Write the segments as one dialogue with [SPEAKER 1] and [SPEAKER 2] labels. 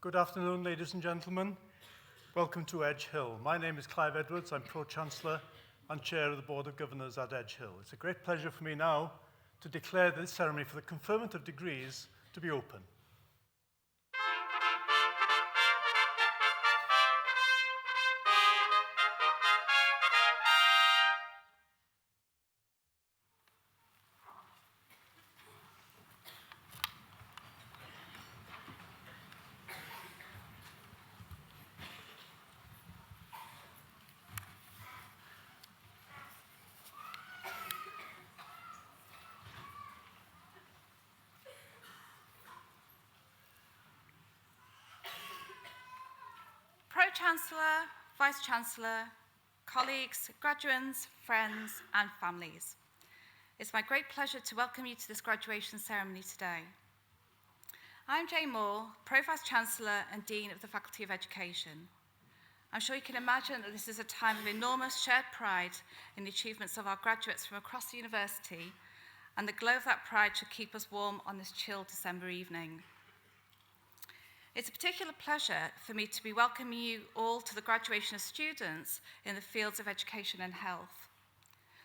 [SPEAKER 1] Good afternoon, ladies and gentlemen. Welcome to Edge Hill. My name is Clive Edwards. I'm Pro-Chancellor and Chair of the Board of Governors at Edge Hill. It's a great pleasure for me now to declare this ceremony for the conferment of degrees to be open.
[SPEAKER 2] Pro-Chancellor, Vice-Chancellor, colleagues, graduates, friends, and families. It's my great pleasure to welcome you to this graduation ceremony today. I'm Jane Moore, Pro-Vice-Chancellor and Dean of the Faculty of Education. I'm sure you can imagine that this is a time of enormous shared pride in the achievements of our graduates from across the university, and the glow of that pride should keep us warm on this chill December evening. It's a particular pleasure for me to be welcoming you all to the graduation of students in the fields of education and health.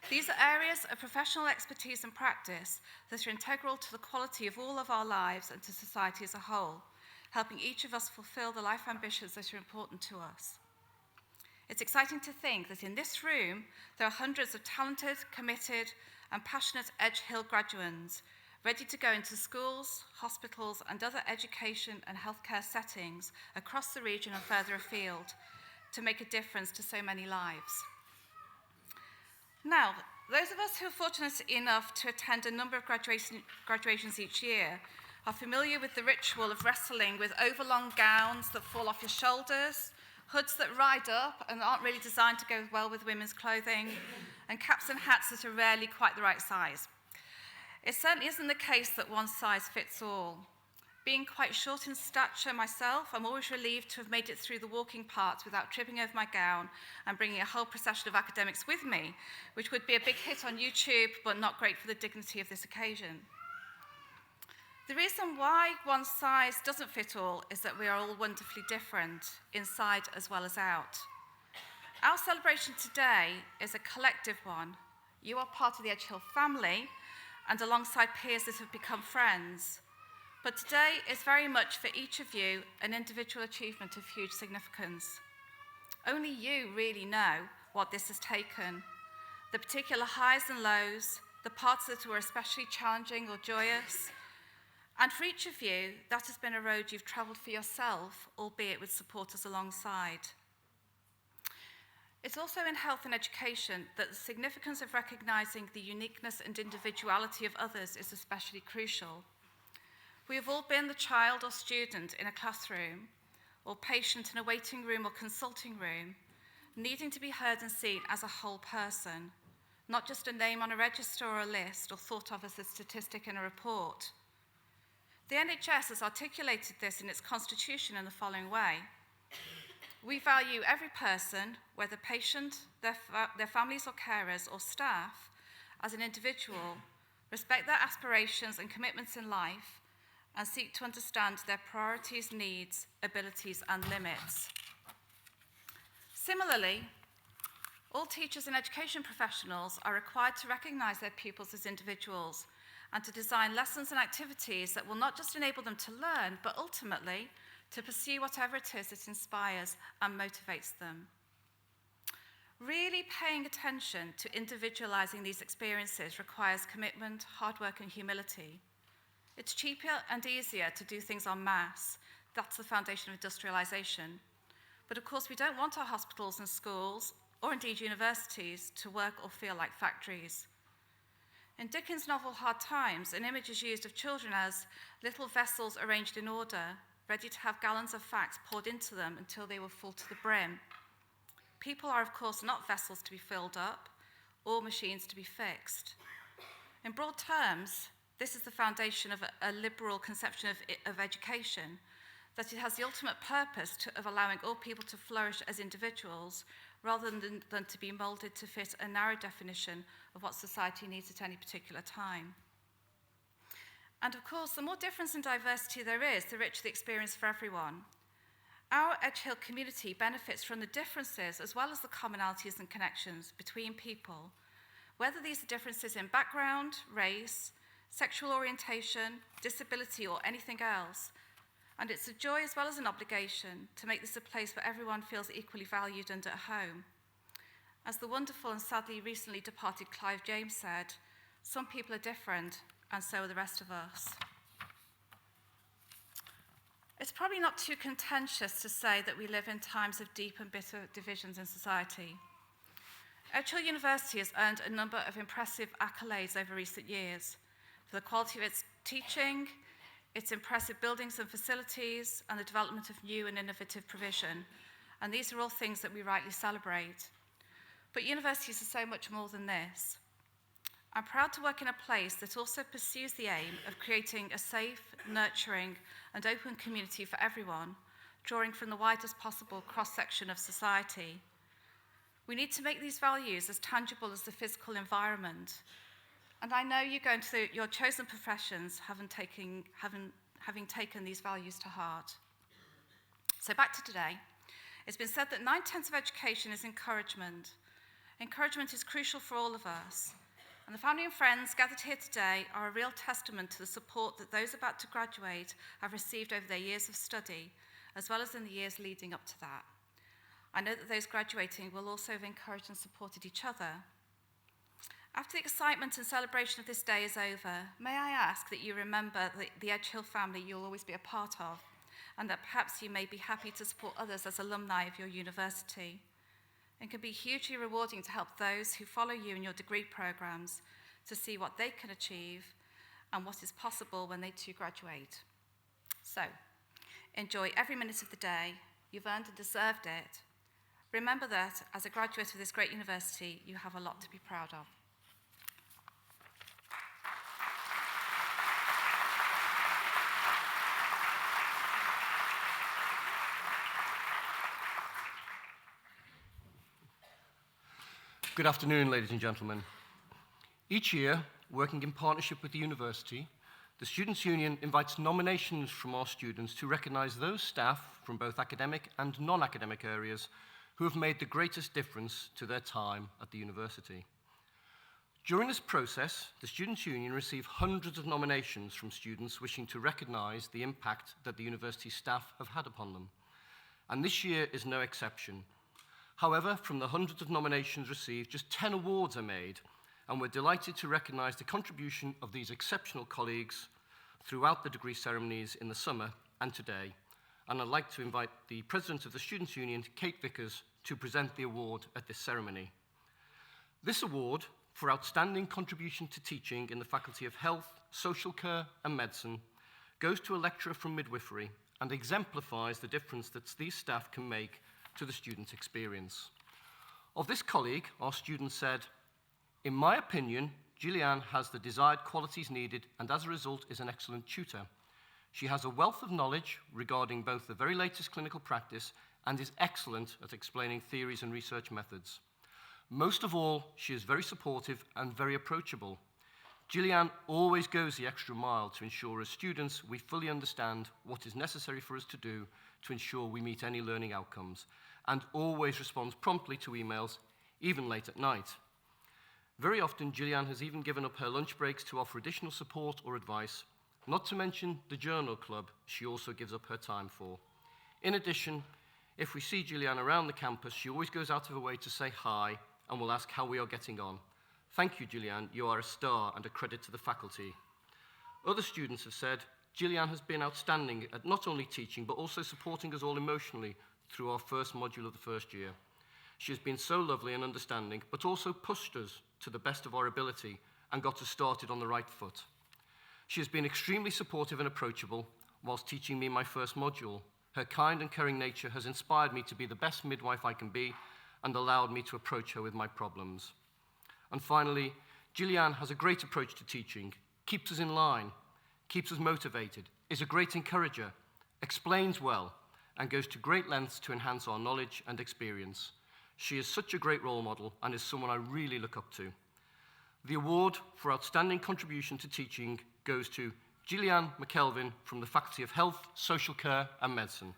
[SPEAKER 2] These are areas of professional expertise and practice that are integral to the quality of all of our lives and to society as a whole, helping each of us fulfill the life ambitions that are important to us. It's exciting to think that in this room, there are hundreds of talented, committed, and passionate Edge Hill graduates ready to go into schools, hospitals, and other education and healthcare settings across the region and further afield to make a difference to so many lives. Now, those of us who are fortunate enough to attend a number of graduations each year are familiar with the ritual of wrestling with overlong gowns that fall off your shoulders, hoods that ride up and aren't really designed to go well with women's clothing, and caps and hats that are rarely quite the right size. It certainly isn't the case that one size fits all. Being quite short in stature myself, I'm always relieved to have made it through the walking parts without tripping over my gown and bringing a whole procession of academics with me, which would be a big hit on YouTube, but not great for the dignity of this occasion. The reason why one size doesn't fit all is that we are all wonderfully different, inside as well as out. Our celebration today is a collective one. You are part of the Edge Hill family, and alongside peers that have become friends. But today is very much for each of you an individual achievement of huge significance. Only you really know what this has taken, the particular highs and lows, the parts that were especially challenging or joyous. And for each of you, that has been a road you've travelled for yourself, albeit with supporters alongside. It's also in health and education that the significance of recognising the uniqueness and individuality of others is especially crucial. We have all been the child or student in a classroom, or patient in a waiting room or consulting room, needing to be heard and seen as a whole person, not just a name on a register or a list, or thought of as a statistic in a report. The NHS has articulated this in its constitution in the following way. We value every person, whether patient, their families or carers or staff, as an individual, respect their aspirations and commitments in life, and seek to understand their priorities, needs, abilities, and limits. Similarly, all teachers and education professionals are required to recognise their pupils as individuals and to design lessons and activities that will not just enable them to learn, but ultimately to pursue whatever it is that inspires and motivates them. Really paying attention to individualizing these experiences requires commitment, hard work, and humility. It's cheaper and easier to do things en masse. That's the foundation of industrialization. But of course, we don't want our hospitals and schools, or indeed universities, to work or feel like factories. In Dickens' novel Hard Times, an image is used of children as little vessels arranged in order, ready to have gallons of facts poured into them until they were full to the brim. People are, of course, not vessels to be filled up or machines to be fixed. In broad terms, this is the foundation of a liberal conception of education, that it has the ultimate purpose of allowing all people to flourish as individuals rather than to be moulded to fit a narrow definition of what society needs at any particular time. And of course, the more difference and diversity there is, the richer the experience for everyone. Our Edge Hill community benefits from the differences as well as the commonalities and connections between people, whether these are differences in background, race, sexual orientation, disability, or anything else. And it's a joy as well as an obligation to make this a place where everyone feels equally valued and at home. As the wonderful and sadly recently departed Clive James said, some people are different, and so are the rest of us. It's probably not too contentious to say that we live in times of deep and bitter divisions in society. Edge Hill University has earned a number of impressive accolades over recent years for the quality of its teaching, its impressive buildings and facilities, and the development of new and innovative provision. And these are all things that we rightly celebrate. But universities are so much more than this. I'm proud to work in a place that also pursues the aim of creating a safe, nurturing, and open community for everyone, drawing from the widest possible cross-section of society. We need to make these values as tangible as the physical environment. And I know you go into your chosen professions having taken these values to heart. So back to today. It's been said that 9/10 of education is encouragement. Encouragement is crucial for all of us. And the family and friends gathered here today are a real testament to the support that those about to graduate have received over their years of study, as well as in the years leading up to that. I know that those graduating will also have encouraged and supported each other. After the excitement and celebration of this day is over, may I ask that you remember the Edge Hill family you'll always be a part of, and that perhaps you may be happy to support others as alumni of your university. It can be hugely rewarding to help those who follow you in your degree programs to see what they can achieve and what is possible when they too graduate. So, enjoy every minute of the day. You've earned and deserved it. Remember that, as a graduate of this great university, you have a lot to be proud of.
[SPEAKER 3] Good afternoon, ladies and gentlemen. Each year, working in partnership with the university, the Students' Union invites nominations from our students to recognise those staff from both academic and non-academic areas who have made the greatest difference to their time at the university. During this process, the Students' Union receive hundreds of nominations from students wishing to recognise the impact that the university staff have had upon them. And this year is no exception. However, from the hundreds of nominations received, just 10 awards are made, and we're delighted to recognise the contribution of these exceptional colleagues throughout the degree ceremonies in the summer and today. And I'd like to invite the President of the Students' Union, Kate Vickers, to present the award at this ceremony. This award for outstanding contribution to teaching in the Faculty of Health, Social Care and Medicine goes to a lecturer from midwifery and exemplifies the difference that these staff can make to the student experience. Of this colleague, our student said, "In my opinion, Gillian has the desired qualities needed and as a result is an excellent tutor. She has a wealth of knowledge regarding both the very latest clinical practice and is excellent at explaining theories and research methods. Most of all, she is very supportive and very approachable. Gillian always goes the extra mile to ensure as students we fully understand what is necessary for us to do to ensure we meet any learning outcomes, and always responds promptly to emails, even late at night. Very often, Gillian has even given up her lunch breaks to offer additional support or advice, not to mention the journal club she also gives up her time for. In addition, if we see Gillian around the campus, she always goes out of her way to say hi and will ask how we are getting on. Thank you, Gillian. You are a star and a credit to the faculty." Other students have said, "Gillian has been outstanding at not only teaching, but also supporting us all emotionally through our first module of the first year. She has been so lovely and understanding, but also pushed us to the best of our ability and got us started on the right foot. She has been extremely supportive and approachable whilst teaching me my first module. Her kind and caring nature has inspired me to be the best midwife I can be and allowed me to approach her with my problems. And finally, Gillian has a great approach to teaching, keeps us in line, keeps us motivated, is a great encourager, explains well, and goes to great lengths to enhance our knowledge and experience. She is such a great role model and is someone I really look up to." The award for outstanding contribution to teaching goes to Gillian McKelvin from the Faculty of Health, Social Care and Medicine.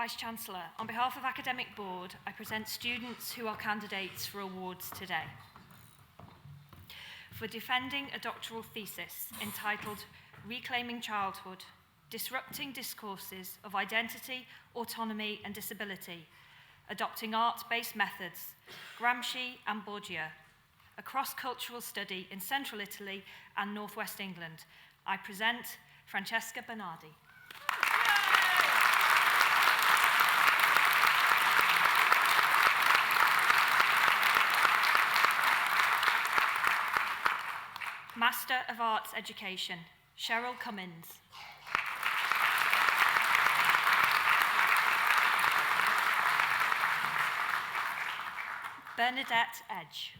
[SPEAKER 4] Vice-Chancellor, on behalf of Academic Board, I present students who are candidates for awards today. For defending a doctoral thesis entitled Reclaiming Childhood, Disrupting Discourses of Identity, Autonomy and Disability, Adopting Art-Based Methods, Gramsci and Borgia, a cross-cultural study in central Italy and northwest England, I present Francesca Bernardi. Master of Arts Education, Cheryl Cummins. Bernadette Edge.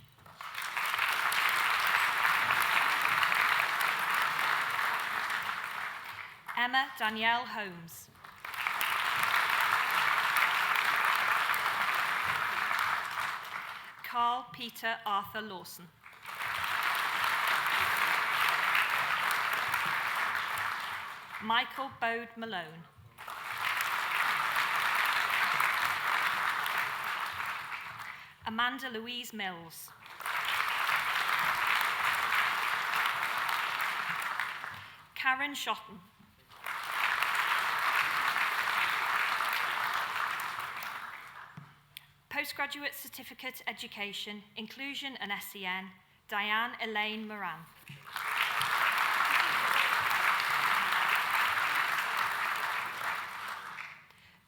[SPEAKER 4] Emma Danielle Holmes. Carl Peter Arthur Lawson. Michael Bode Malone. Amanda Louise Mills. Karen Schotten. Postgraduate Certificate Education, Inclusion and SEN, Diane Elaine Moran.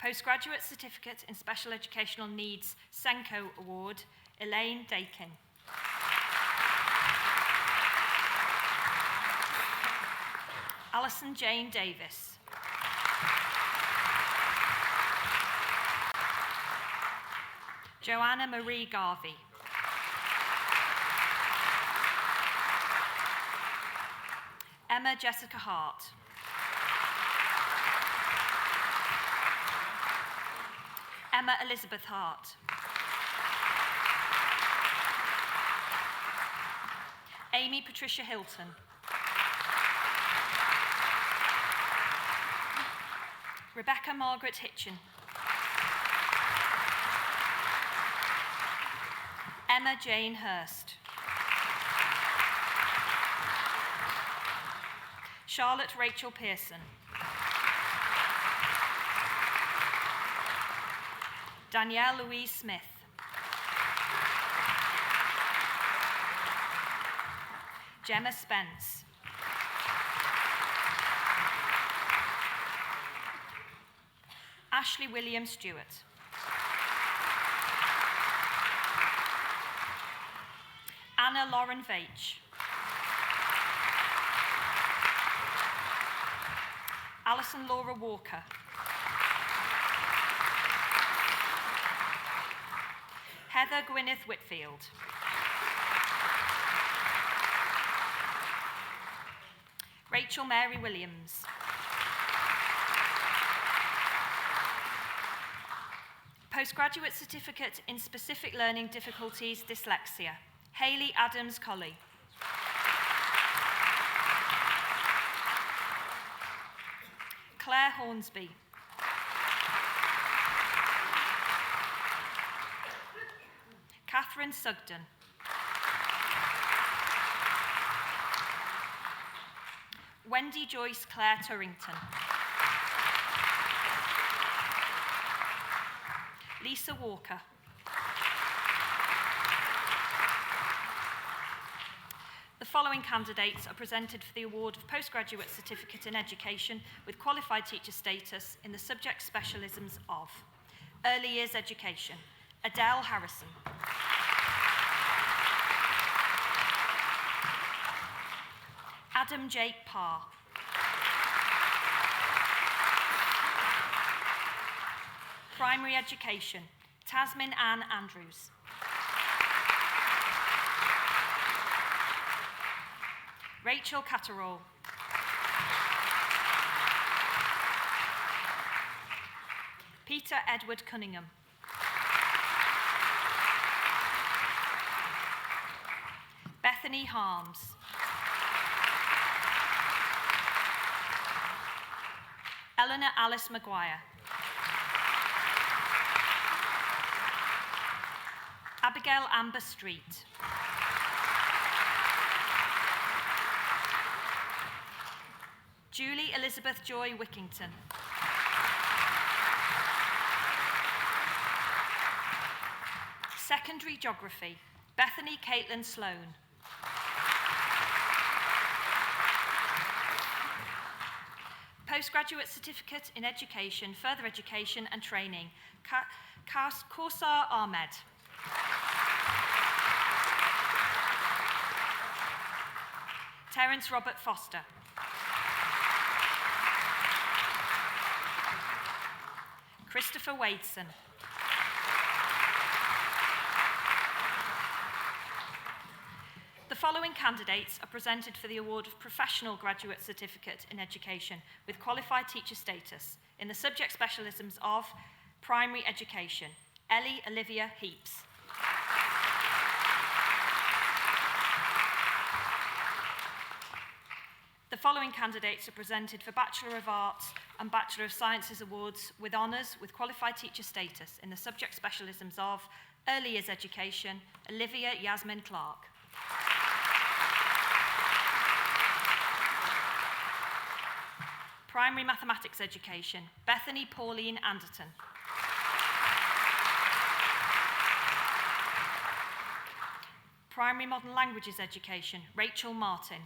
[SPEAKER 4] Postgraduate Certificate in Special Educational Needs, Senko Award, Elaine Dakin. Alison Jane Davis. Joanna Marie Garvey. Emma Jessica Hart. Emma Elizabeth Hart. Amy Patricia Hilton. Rebecca Margaret Hitchin. Emma Jane Hurst. Charlotte Rachel Pearson. Danielle Louise Smith. Gemma Spence. Ashley William Stewart. Anna Lauren Veitch. Alison Laura Walker. Heather Gwyneth Whitfield. Rachel Mary Williams. Postgraduate Certificate in Specific Learning Difficulties, Dyslexia, Hayley Adams Colley. Claire Hornsby. Catherine Sugden. Wendy Joyce Claire Turrington. Lisa Walker. The following candidates are presented for the award of Postgraduate Certificate in Education with Qualified Teacher status in the subject specialisms of Early Years Education, Adele Harrison. Adam Jake Parr. Primary Education, Tasmin Ann Andrews. Rachel Catterall. Peter Edward Cunningham. Bethany Harms. Eleanor Alice Maguire. Abigail Amber Street. Julie Elizabeth Joy Wickington. Secondary Geography, Bethany Caitlin Sloan. Postgraduate Certificate in Education, Further Education and Training, Kaursar Ahmed. Terence Robert Foster. Christopher Wadeson. The following candidates are presented for the award of Professional Graduate Certificate in Education with Qualified Teacher Status in the subject specialisms of Primary Education. Ellie Olivia Heaps. The following candidates are presented for Bachelor of Arts and Bachelor of Sciences awards with honours with Qualified Teacher Status in the subject specialisms of Early Years Education. Olivia Yasmin Clark. Primary Mathematics Education, Bethany Pauline Anderton. Primary Modern Languages Education, Rachel Martin.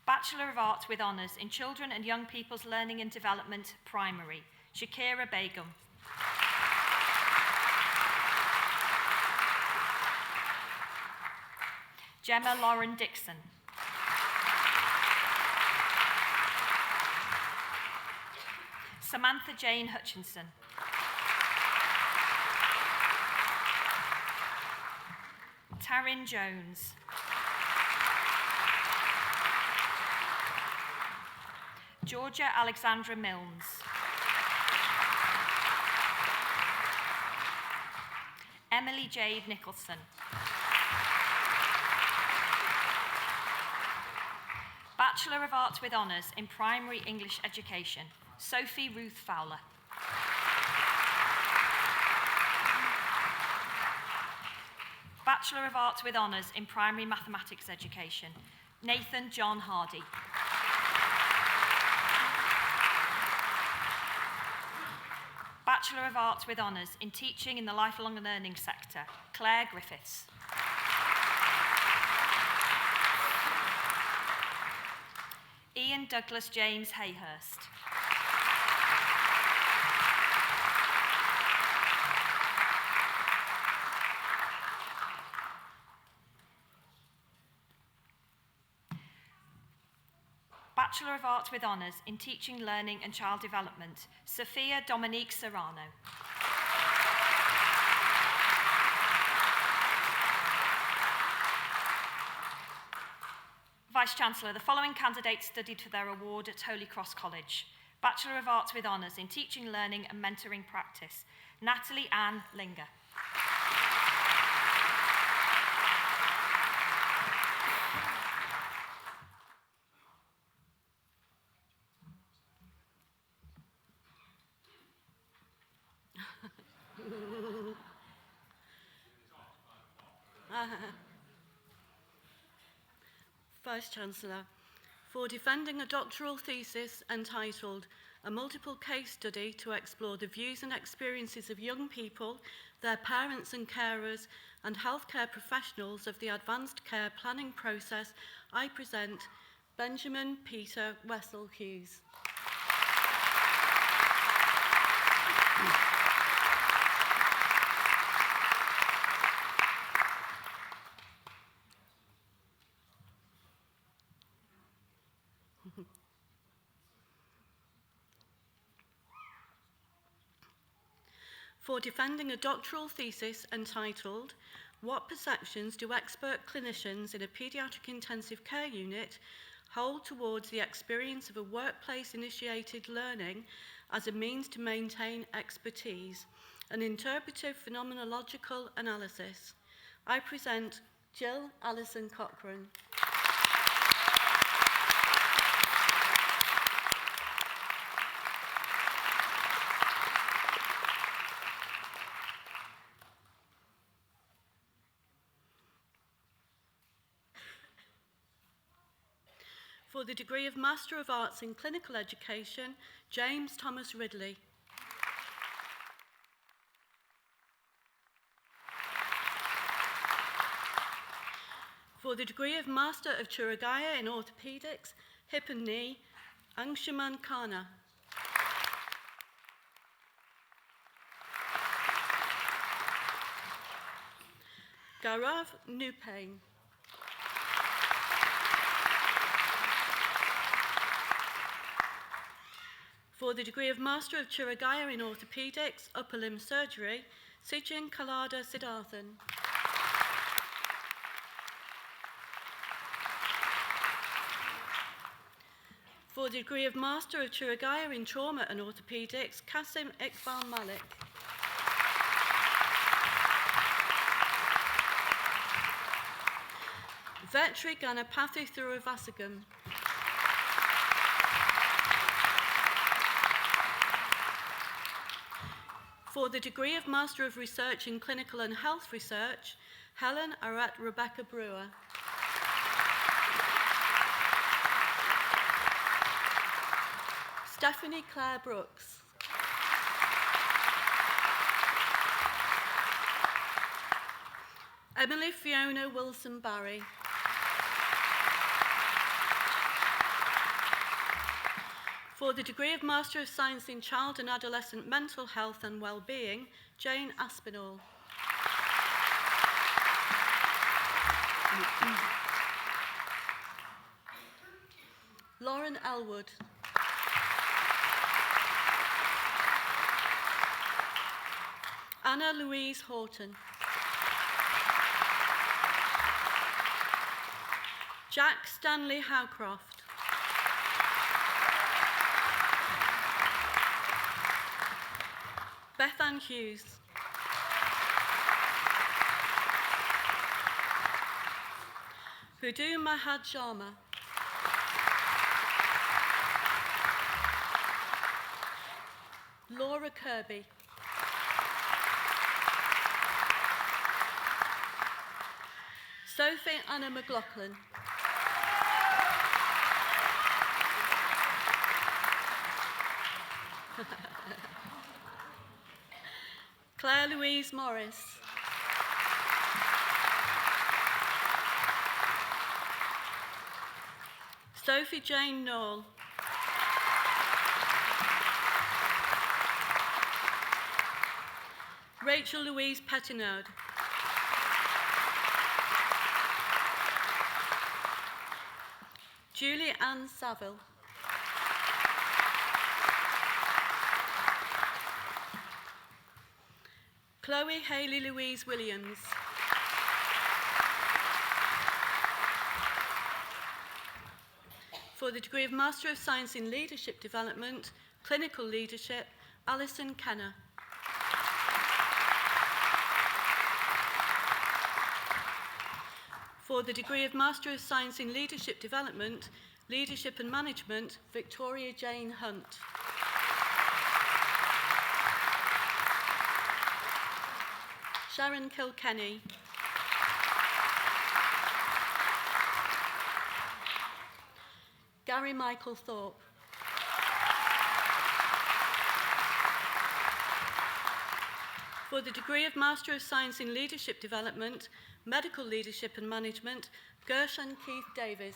[SPEAKER 4] Bachelor of Arts with honours in Children and Young People's Learning and Development, Primary, Shakira Begum. Gemma Lauren Dixon. Samantha Jane Hutchinson. Taryn Jones. Georgia Alexandra Milnes. Emily Jade Nicholson. Bachelor of Arts with honours in Primary English Education, Sophie Ruth Fowler. Bachelor of Arts with honours in Primary Mathematics Education, Nathan John Hardy. Bachelor of Arts with honours in Teaching in the Lifelong Learning Sector, Claire Griffiths. Ian Douglas James Hayhurst. Bachelor of Arts with honours in Teaching, Learning and Child Development, Sophia Dominique Serrano. Vice-Chancellor, the following candidates studied for their award at Holy Cross College. Bachelor of Arts with honours in Teaching, Learning and Mentoring Practice, Natalie Ann Linger.
[SPEAKER 5] Vice-Chancellor, for defending a doctoral thesis entitled A Multiple Case Study to Explore the Views and Experiences of Young People, Their Parents and Carers, and Healthcare Professionals of the Advanced Care Planning Process, I present Benjamin Peter Wessel Hughes. For defending a doctoral thesis entitled, What Perceptions Do Expert Clinicians in a Paediatric Intensive Care Unit Hold Towards the Experience of a Workplace-Initiated Learning as a Means to Maintain Expertise, an Interpretive Phenomenological Analysis, I present Jill Alison Cochrane. For the degree of Master of Arts in Clinical Education, James Thomas Ridley. For the degree of Master of Chirurgia in Orthopaedics, Hip and Knee, Anshuman Khanna. Gaurav Nupain. For the degree of Master of Chirurgia in Orthopaedics, Upper Limb Surgery, Sijin Kalada Siddharthan. For the degree of Master of Chirurgia in Trauma and Orthopaedics, Qasim Iqbal Malik. Vetri Ganapathy Thuruvasagam. For the degree of Master of Research in Clinical and Health Research, Helen Arat Rebecca Brewer. Stephanie Claire Brooks. Emily Fiona Wilson Barry. For the degree of Master of Science in Child and Adolescent Mental Health and Wellbeing, Jane Aspinall. Lauren Elwood. Anna Louise Horton. Jack Stanley Howcroft. Beth Ann Hughes. Hudu Mahad Sharma. Laura Kirby. Sophie Anna McLaughlin. Claire Louise Morris. Sophie Jane Knoll. Rachel Louise Pettinode. Julie Ann Saville. Chloe Haley Louise Williams. For the degree of Master of Science in Leadership Development, Clinical Leadership, Alison Kenner. For the degree of Master of Science in Leadership Development, Leadership and Management, Victoria Jane Hunt. Sharon Kilkenny. Gary Michael Thorpe. For the degree of Master of Science in Leadership Development, Medical Leadership and Management, Gershon Keith Davies.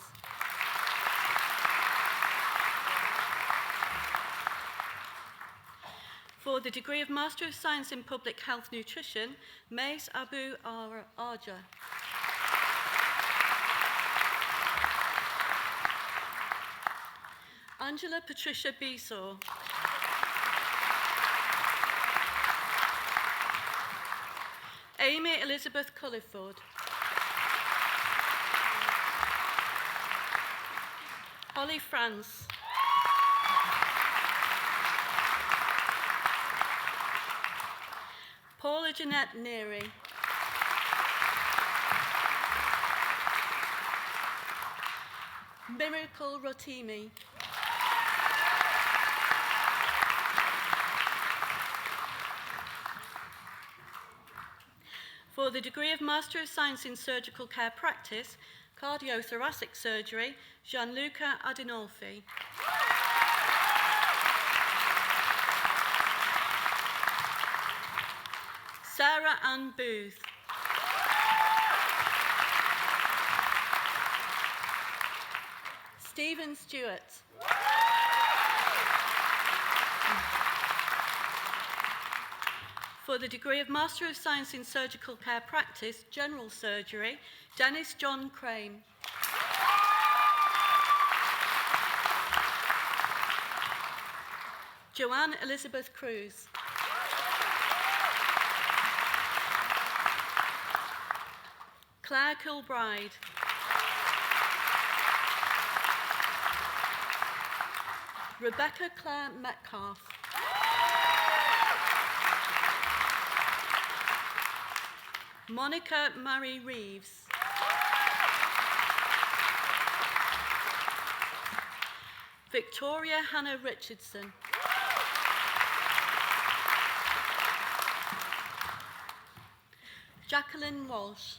[SPEAKER 5] For the degree of Master of Science in Public Health Nutrition, Mais Abu Arja. Angela Patricia Besaw. Amy Elizabeth Culliford. Holly France. Paula Jeanette Neary. Miracle Rotimi. For the degree of Master of Science in Surgical Care Practice, Cardiothoracic Surgery, Gianluca Adinolfi. Sarah Ann Booth. Stephen Stewart. For the degree of Master of Science in Surgical Care Practice, General Surgery, Dennis John Crane. Joanne Elizabeth Cruz. Claire Kilbride. Rebecca Claire Metcalf. Monica Marie Reeves. Victoria Hannah Richardson. Jacqueline Walsh.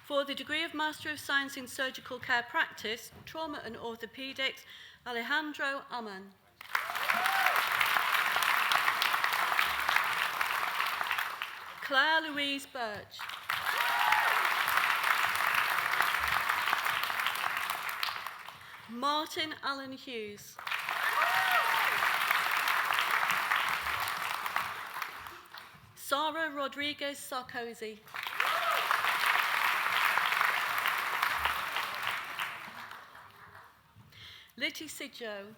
[SPEAKER 5] For the degree of Master of Science in Surgical Care Practice, Trauma and Orthopedics, Alejandro Aman. Claire Louise Birch. Martin Allen Hughes. Sara Rodriguez Sarkozy. Litty Sidjo.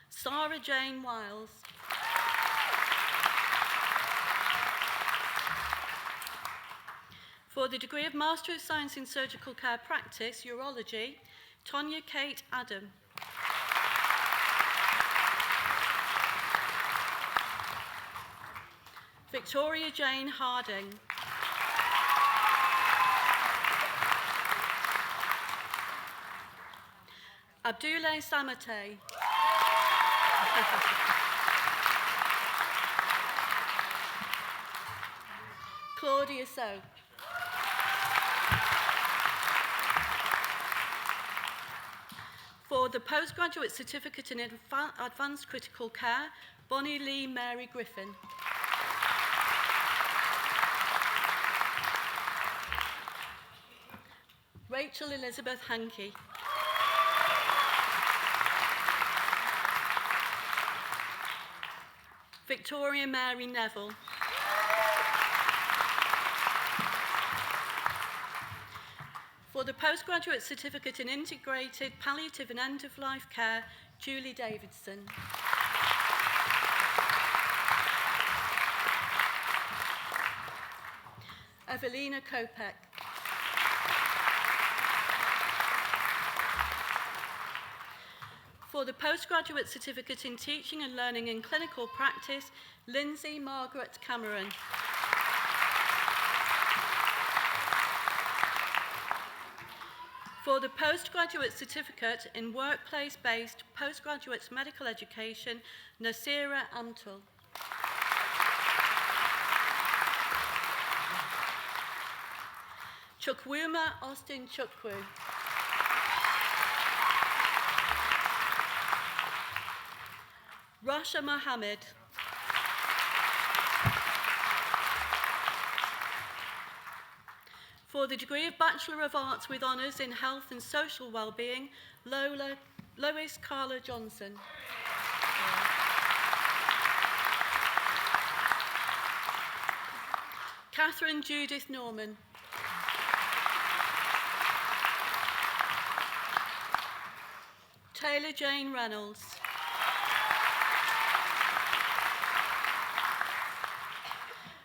[SPEAKER 5] Sarah Jane Wiles. For the degree of Master of Science in Surgical Care Practice, Urology, Tonya Kate Adam. Victoria Jane Harding. Abdoulaye Samate. Claudia So. For the Postgraduate Certificate in Advanced Critical Care, Bonnie Lee Mary Griffin. Rachel Elizabeth Hankey. Victoria Mary Neville. For the Postgraduate Certificate in Integrated Palliative and End-of-Life Care, Julie Davidson. Evelina Kopek. For the Postgraduate Certificate in Teaching and Learning in Clinical Practice, Lindsay Margaret Cameron. For the Postgraduate Certificate in Workplace-Based Postgraduate Medical Education, Nasira Amtul. Chukwuma Austin Chukwu. Rasha Mohammed. For the degree of Bachelor of Arts with Honours in Health and Social Wellbeing, Lois Carla Johnson. Catherine Judith Norman. Taylor Jane Reynolds.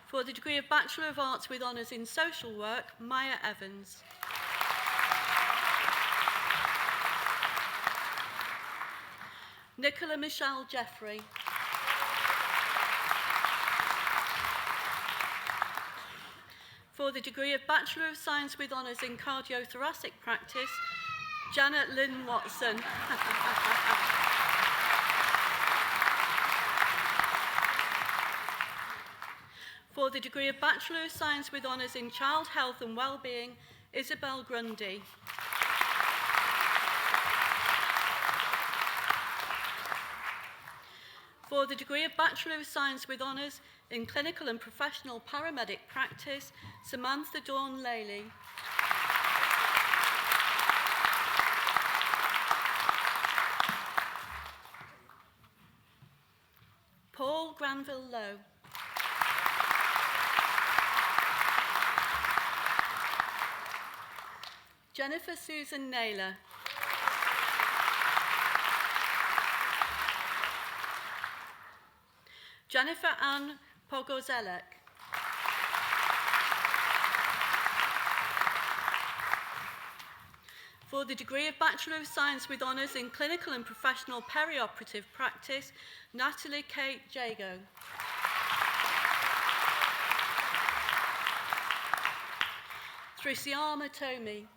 [SPEAKER 5] For the degree of Bachelor of Arts with Honours in Social Work, Maya Evans. Nicola Michelle Jeffrey. For the degree of Bachelor of Science with Honours in Cardiothoracic Practice, Janet Lynn Watson. For the degree of Bachelor of Science with Honours in Child Health and Wellbeing, Isabel Grundy. For the degree of Bachelor of Science with Honours in Clinical and Professional Paramedic Practice, Samantha Dawn Laley. Paul Granville Lowe. Jennifer Susan Naylor. Jennifer Ann Pogozelek. For the degree of Bachelor of Science with Honours in Clinical and Professional Perioperative Practice, Natalie Kate Jago. Thrisiama Tomi.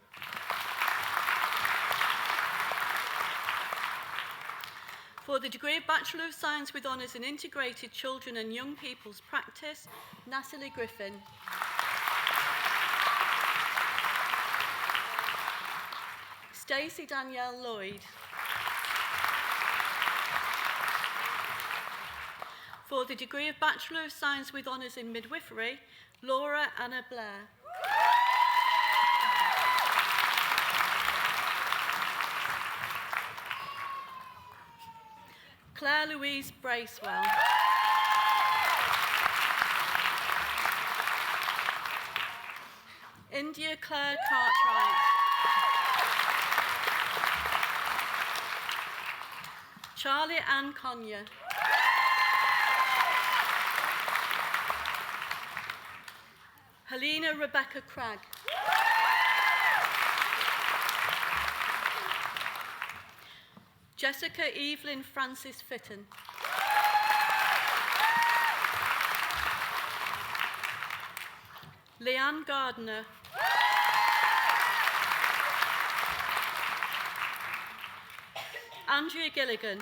[SPEAKER 5] For the degree of Bachelor of Science with Honours in Integrated Children and Young People's Practice, Natalie Griffin. Stacey Danielle Lloyd. For the degree of Bachelor of Science with Honours in Midwifery, Laura Anna Blair. Claire Louise Bracewell. India Claire Cartwright. Charlie Ann Conyer. Helena Rebecca Cragg. Jessica Evelyn Francis Fitton. Leanne Gardner. Andrea Gilligan.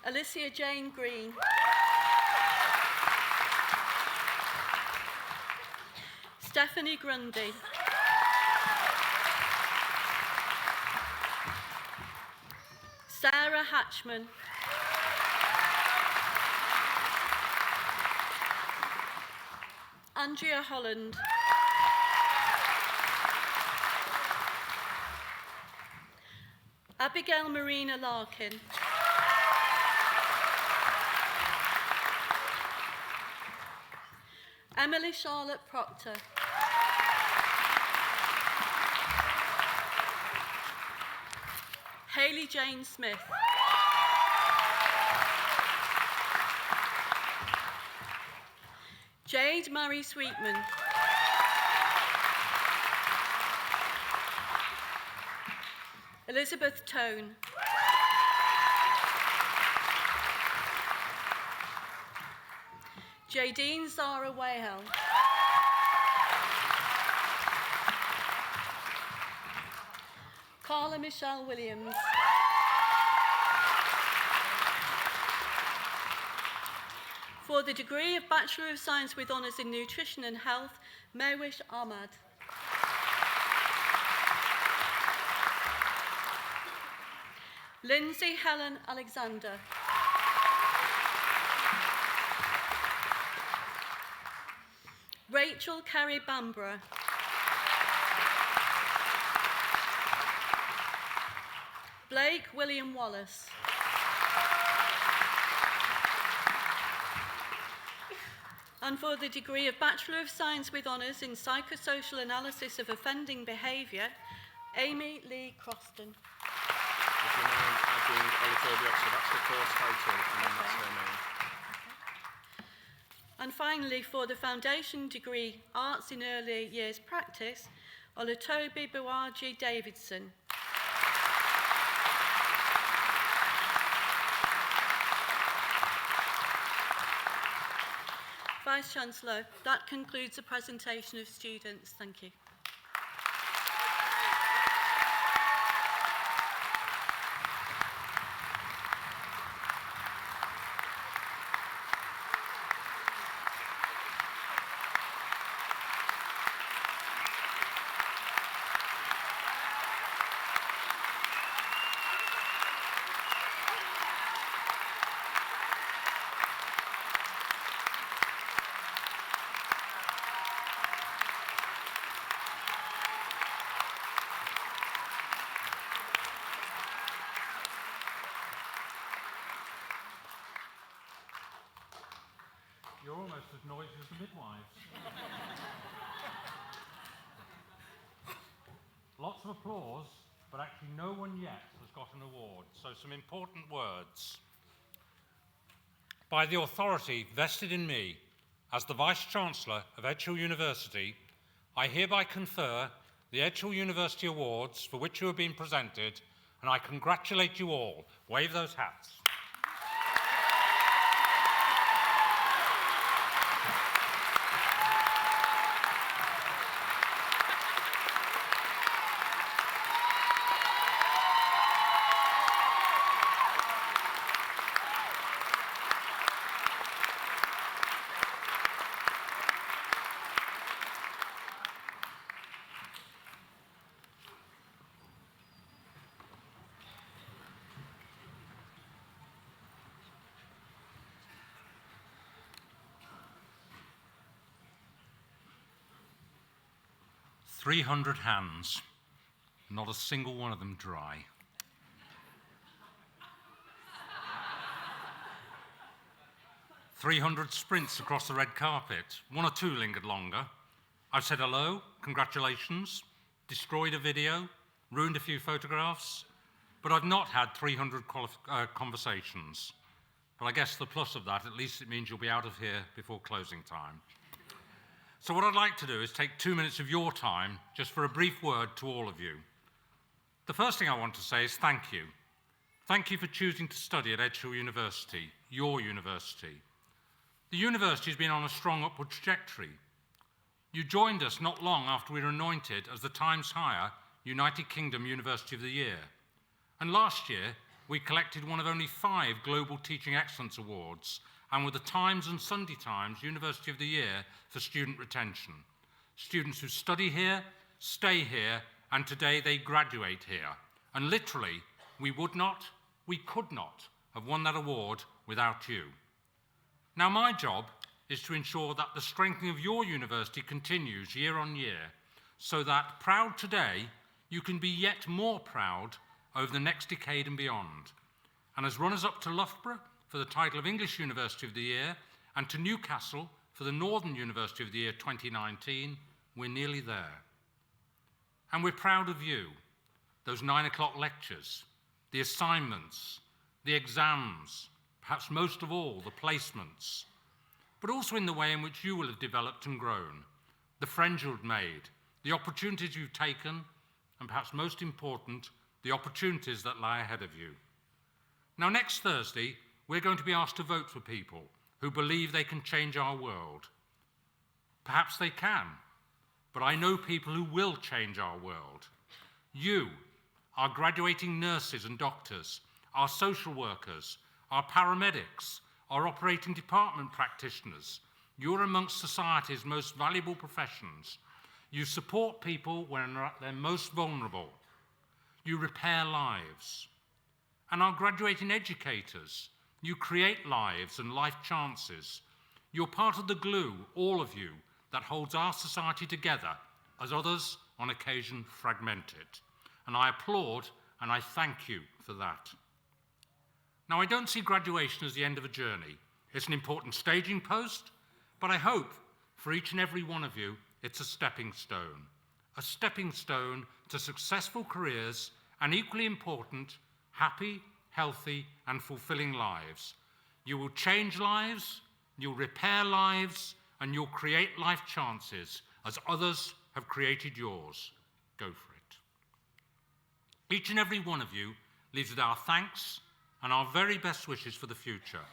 [SPEAKER 5] Alicia Jane Green. Stephanie Grundy. Sarah Hatchman. Andrea Holland. Abigail Marina Larkin. Emily Charlotte Proctor. Hayley Jane Smith. Jade Marie Sweetman. Elizabeth Tone. Jadine Zara Wahel. Carla Michelle Williams. For the degree of Bachelor of Science with Honours in Nutrition and Health, Mewish Ahmad. Lindsay Helen Alexander. Rachel Carey Bamborough. Blake William Wallace. And for the degree of Bachelor of Science with Honours in Psychosocial Analysis of Offending Behaviour, Amy Lee Croston.
[SPEAKER 3] Would you mind adding Oliver so that's the course title and then that's her name.
[SPEAKER 5] And finally, for the foundation degree, Arts in Early Years Practice, Olatobi Buwaji Davidson. Vice-Chancellor, that concludes the presentation of students. Thank you.
[SPEAKER 6] as noisy as the midwives. Lots of applause, but actually no one yet has got an award. So some important words. By the authority vested in me as the Vice-Chancellor of Edge Hill University, I hereby confer the Edge Hill University Awards for which you have been presented, and I congratulate you all. Wave those hats. "300 hands, not a single one of them dry. "300 sprints across the red carpet, one or two lingered longer. I've said hello, congratulations, destroyed a video, ruined a few photographs, but I've not had 300 conversations. But I guess the plus of that, at least it means you'll be out of here before closing time. So what I'd like to do is take 2 minutes of your time just for a brief word to all of you. The first thing I want to say is thank you. Thank you for choosing to study at Edge Hill University, your university. The university has been on a strong upward trajectory. You joined us not long after we were anointed as the Times Higher United Kingdom University of the Year. And last year, we collected one of only 5 Global Teaching Excellence Awards and were the Times and Sunday Times University of the Year for student retention. Students who study here, stay here, and today they graduate here. And literally, we could not have won that award without you. Now, my job is to ensure that the strengthening of your university continues year on year, so that, proud today, you can be yet more proud over the next decade and beyond. And as runners-up to Loughborough for the title of English University of the Year and to Newcastle for the Northern University of the Year 2019, we're nearly there. And we're proud of you, those 9 o'clock lectures, the assignments, the exams, perhaps most of all, the placements, but also in the way in which you will have developed and grown, the friends you've made, the opportunities you've taken, and perhaps most important, the opportunities that lie ahead of you. Now, next Thursday, we're going to be asked to vote for people who believe they can change our world. Perhaps they can, but I know people who will change our world. You, our graduating nurses and doctors, our social workers, our paramedics, our operating department practitioners, you're amongst society's most valuable professions. You support people when they're most vulnerable. You repair lives. And our graduating educators, you create lives and life chances. You're part of the glue, all of you, that holds our society together as others on occasion fragment it. And I applaud and I thank you for that. Now, I don't see graduation as the end of a journey. It's an important staging post, but I hope for each and every one of you, it's a stepping stone to successful careers and, equally important, happy, healthy, and fulfilling lives. You will change lives, you'll repair lives, and you'll create life chances as others have created yours. Go for it. Each and every one of you leaves with our thanks and our very best wishes for the future.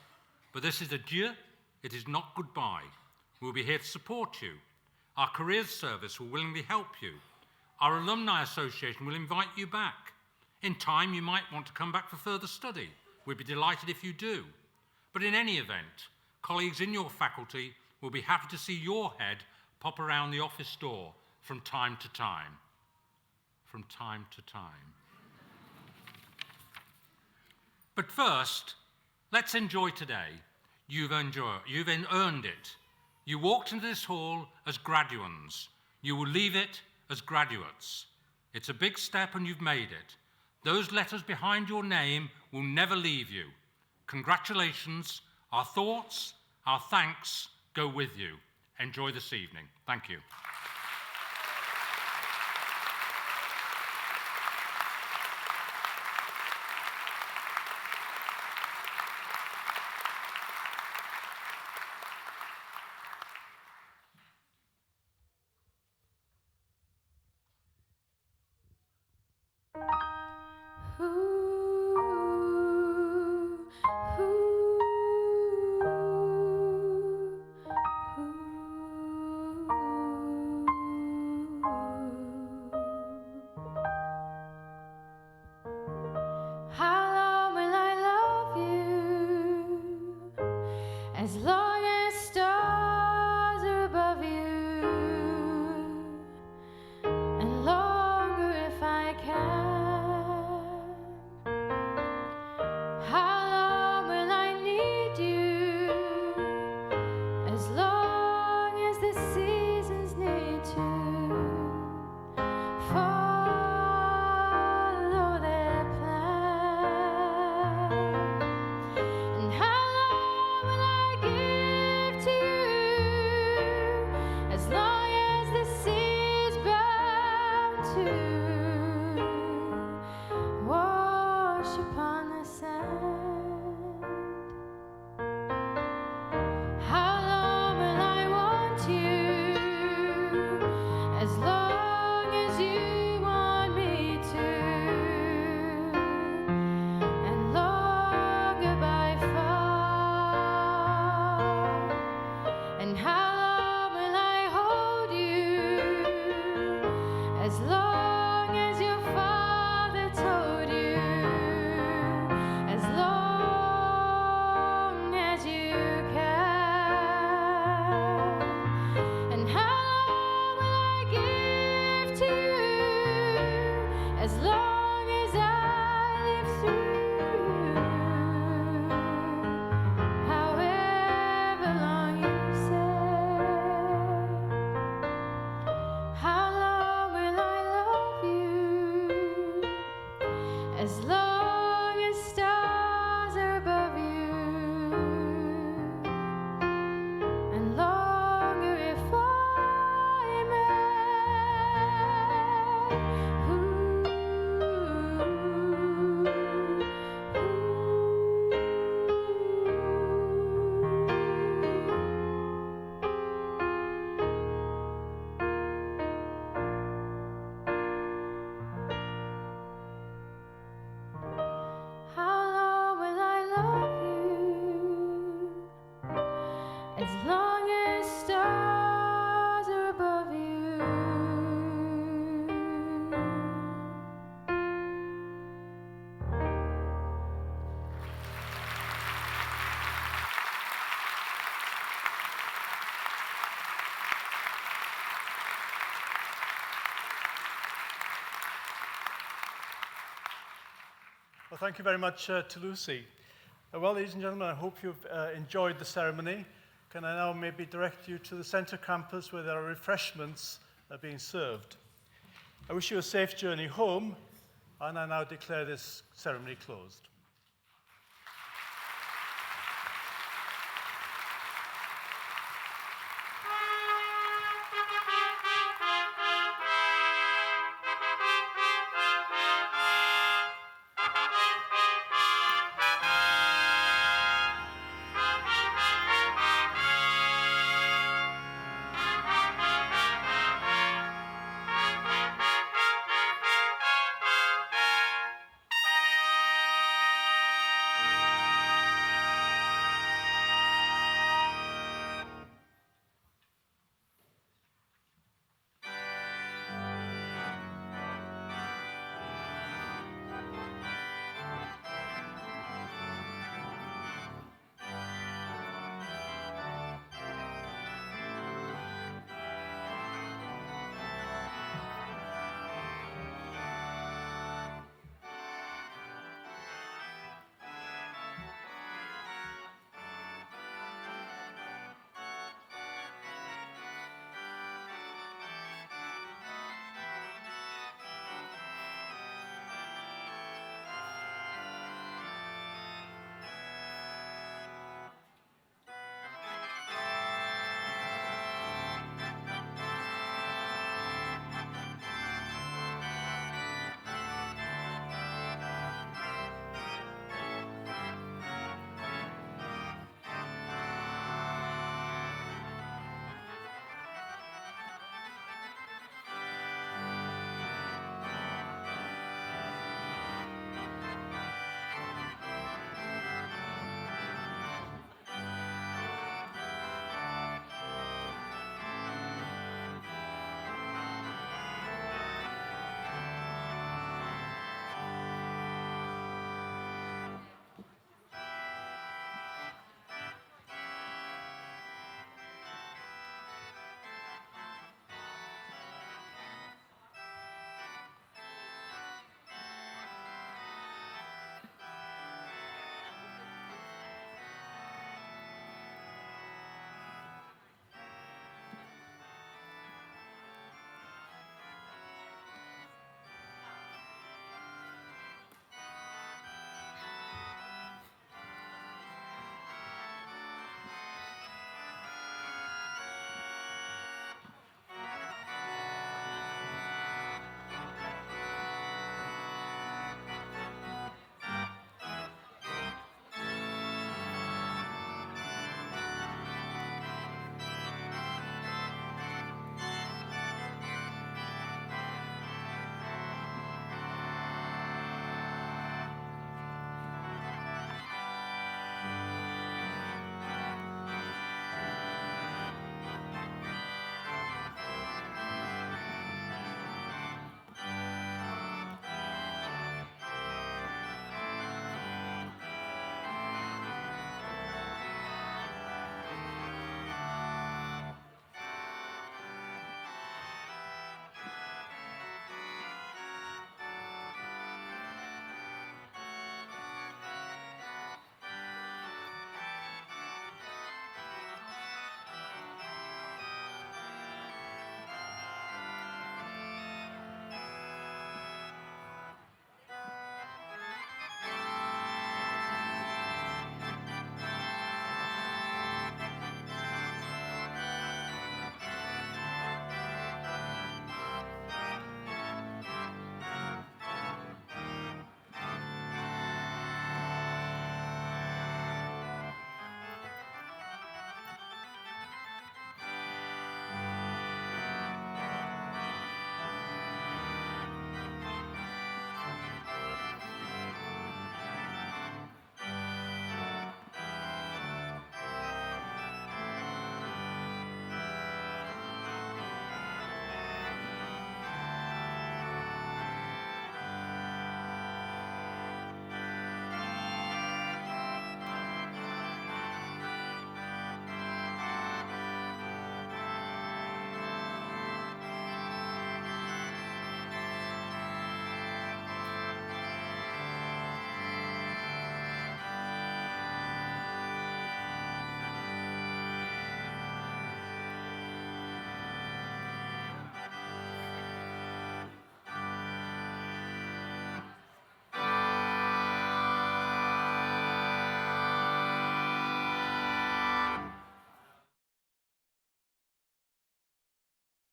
[SPEAKER 6] But this is adieu, it is not goodbye. We'll be here to support you. Our careers service will willingly help you. Our alumni association will invite you back. In time, you might want to come back for further study. We'd be delighted if you do. But in any event, colleagues in your faculty will be happy to see your head pop around the office door from time to time. From time to time. But first, let's enjoy today. You've earned it. You walked into this hall as graduands. You will leave it as graduates. It's a big step and you've made it. Those letters behind your name will never leave you. Congratulations, our thoughts, our thanks, go with you. Enjoy this evening. Thank you.
[SPEAKER 7] How long will I love you? As long as stars are above you, and longer if I can. How long will I need you? As long as the seasons need to follow their plan. And how long will I give to you? As long as the sea's bound to wash upon the sand. How long will I want you? As long as you want me to, and longer by far. And how long will I hold you? As long as your father told you, as long as you can. And how long will I give to you? As long as I live through, however long you say. How long will I love you? As long as stars are above you, and longer if I How long will I love you? As long as stars are above you.
[SPEAKER 1] Well, thank you very much to Lucy. Well, ladies and gentlemen, I hope you've enjoyed the ceremony. Can I now maybe direct you to the centre campus where there are refreshments being served. I wish you a safe journey home, and I now declare this ceremony closed.